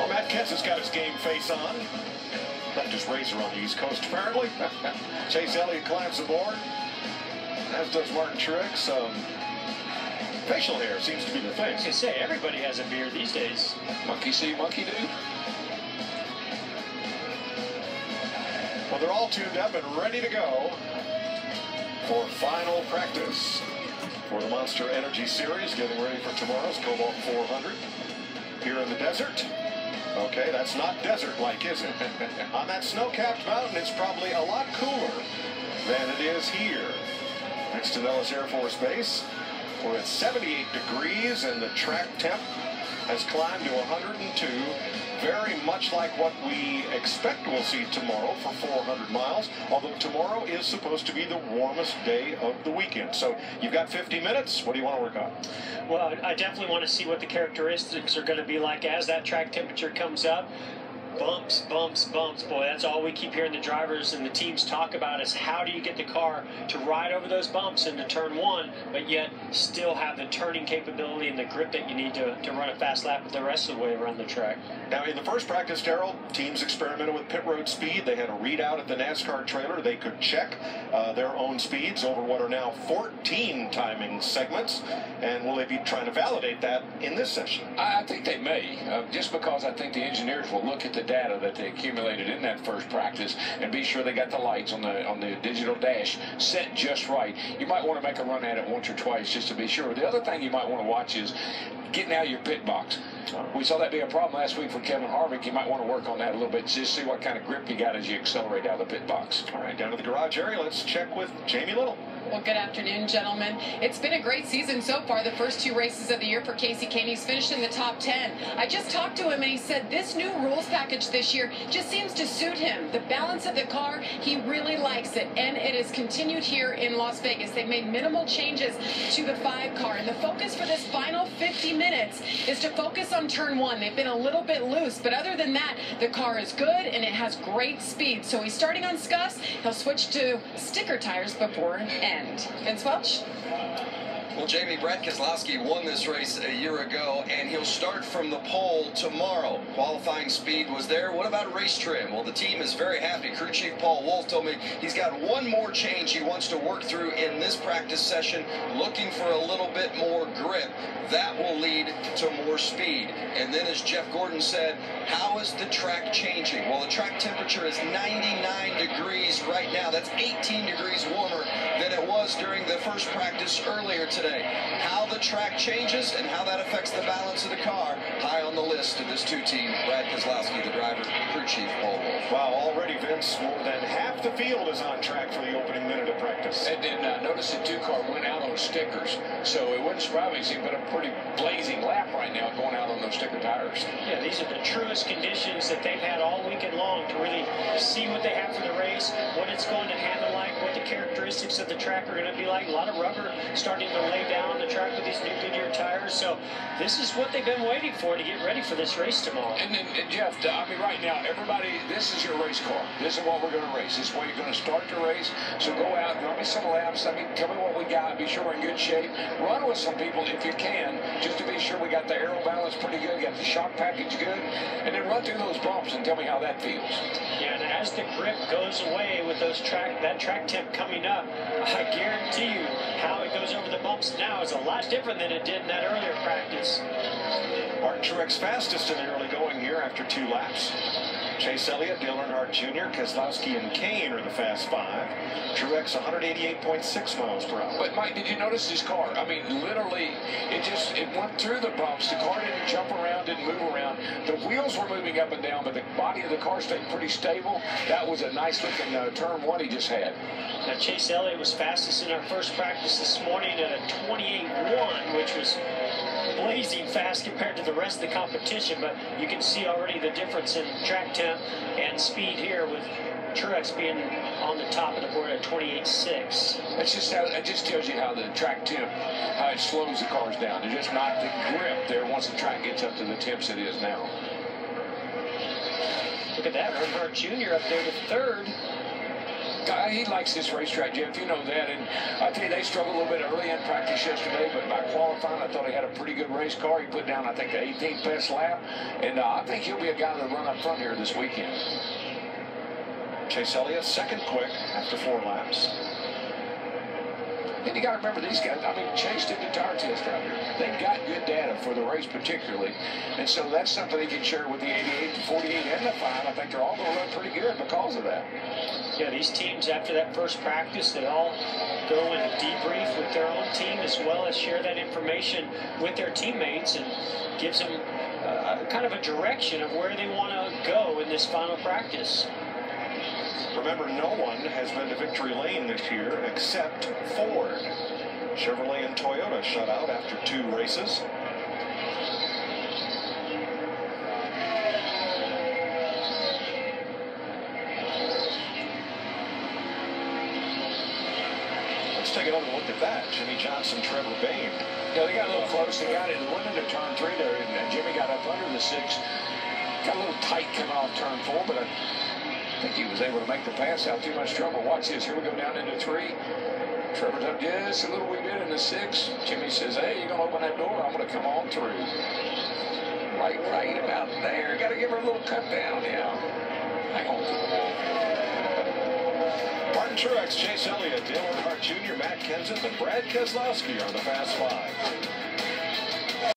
Well, Matt Kent's has got his game face on. Left his razor on the East Coast, apparently. Chase Elliott climbs aboard, as does Martin Truex. Facial hair seems to be the thing. I was going to say, everybody has a beard these days. Monkey see, monkey do. Well, they're all tuned up and ready to go for final practice for the Monster Energy Series, getting ready for tomorrow's Kobalt 400 here in the desert. Okay, that's not desert-like, is it? On that snow-capped mountain, it's probably a lot cooler than it is here. Next to Nellis Air Force Base, we're at 78 degrees, and the track temp has climbed to 102. Very much like what we expect we'll see tomorrow for 400 miles, although tomorrow is supposed to be the warmest day of the weekend. So you've got 50 minutes. What do you want to work on? Well, I definitely want to see what the characteristics are going to be like as that track temperature comes up. Bumps, bumps, bumps. Boy, that's all we keep hearing the drivers and the teams talk about is how do you get the car to ride over those bumps into turn one, but yet still have the turning capability and the grip that you need to run a fast lap the rest of the way around the track. Now, in the first practice, Darrell, teams experimented with pit road speed. They had a readout at the NASCAR trailer. They could check their own speeds over what are now 14 timing segments. And will they be trying to validate that in this session? I think they may, just because I think the engineers will look at the data that they accumulated in that first practice and be sure they got the lights on the digital dash set just right. You might want to make a run at it once or twice just to be sure. The other thing you might want to watch is getting out of your pit box. We saw that be a problem last week for Kevin Harvick. You might want to work on that a little bit, just see what kind of grip you got as you accelerate out of the pit box. All right, down to the garage area. Let's check with Jamie Little. Well, good afternoon, gentlemen. It's been a great season so far. The first two races of the year for Casey Kane, he's finished in the top 10. I just talked to him, and he said this new rules package this year just seems to suit him. The balance of the car, he really likes it, and it has continued here in Las Vegas. They've made minimal changes to the 5 car, and the focus for this final 50 minutes is to focus on turn 1. They've been a little bit loose, but other than that, the car is good, and it has great speed. So he's starting on scuffs. He'll switch to sticker tires before an end. Vince Welch. Well, Jamie, Brad Keselowski won this race a year ago, and he'll start from the pole tomorrow. Qualifying speed was there. What about race trim? Well, the team is very happy. Crew Chief Paul Wolf told me he's got one more change he wants to work through in this practice session, looking for a little bit more grip. That will lead to more speed. And then, as Jeff Gordon said, how is the track changing? Well, the track temperature is 99 degrees right now. That's 18 degrees warmer than it was during the first practice earlier today. How the track changes and how that affects the balance of the car, high on the list of this two-team. Brad Keselowski, the driver, crew chief, Paul Wolf. Wow, already, Vince, more than half the field is on track for the opening minute of practice. And then notice the 2-car went out on stickers, so it wouldn't surprise me to see but a pretty blazing lap right now going out on those sticker tires. Yeah, these are the truest conditions that they've had all weekend long to really see what they have for the race, what it's going to handle like, what the characteristics of the track are going to be like. A lot of rubber starting to lay down the track with these new Goodyear tires. So this is what they've been waiting for to get ready for this race tomorrow. And Jeff, I mean, right now, everybody, this is your race car. This is what we're going to race. This is where you're going to start the race. So go out, run me some laps. I mean, tell me what we got. Be sure we're in good shape. Run with some people if you can, just to be sure we got the aero balance pretty good, got the shock package good, and then run through those bumps and tell me how that feels. Yeah, and as the grip goes away with that track temp coming up, I guarantee you how it goes over the bumps now is a lot different than it did in that earlier practice. Martin Truex fastest in the early going here after 2 laps. Chase Elliott, Dale Earnhardt Jr., Keselowski, and Kane are the fast 5. Truex 188.6 miles per hour. But Mike, did you notice his car? I mean, literally, it went through the bumps. The car didn't jump around, didn't move around. The wheels were moving up and down, but the body of the car stayed pretty stable. That was a nice looking turn 1 he just had. Now, Chase Elliott was fastest in our first practice this morning at a 28.1, which was blazing fast compared to the rest of the competition, but you can see already the difference in track temp and speed here with Truex being on the top of the board at 28.6. That's just how, it just tells you how the track temp, how it slows the cars down. There's just not the grip there once the track gets up to the temps it is now. Look at that, Earnhardt Jr. up there to 3rd. He likes this racetrack, Jeff. You know that. And I tell you, they struggled a little bit early in practice yesterday, but by qualifying, I thought he had a pretty good race car. He put down, I think, the 18th best lap. And I think he'll be a guy that'll run up front here this weekend. Chase Elliott, second quick after 4 laps. And you got to remember these guys. I mean, Chase did the tire test out here. They've got good data for the race particularly. And so that's something they can share with the 88, the 48, and the 5. I think they're all going to run pretty good because of that. Yeah, these teams, after that first practice, they all go and debrief with their own team as well as share that information with their teammates, and gives them kind of a direction of where they want to go in this final practice. Remember, no one has been to victory lane this year except Ford. Chevrolet and Toyota shut out after 2 races. Let's take another look at that. Jimmy Johnson, Trevor Bayne. Yeah, they got a little close. They got it. Went into turn 3 there, and Jimmy got up under the 6. Got a little tight coming off turn 4, but I think he was able to make the pass out too much trouble. Watch this. Here we go down into 3. Trevor's up just a little wee bit in the 6. Jimmy says, hey, you're going to open that door? I'm going to come on through. Right about there. Got to give her a little cut down, yeah. Hang on. Martin Truex, Chase Elliott, Dale Earnhardt Jr., Matt Kenseth, and Brad Keselowski are the Fast 5.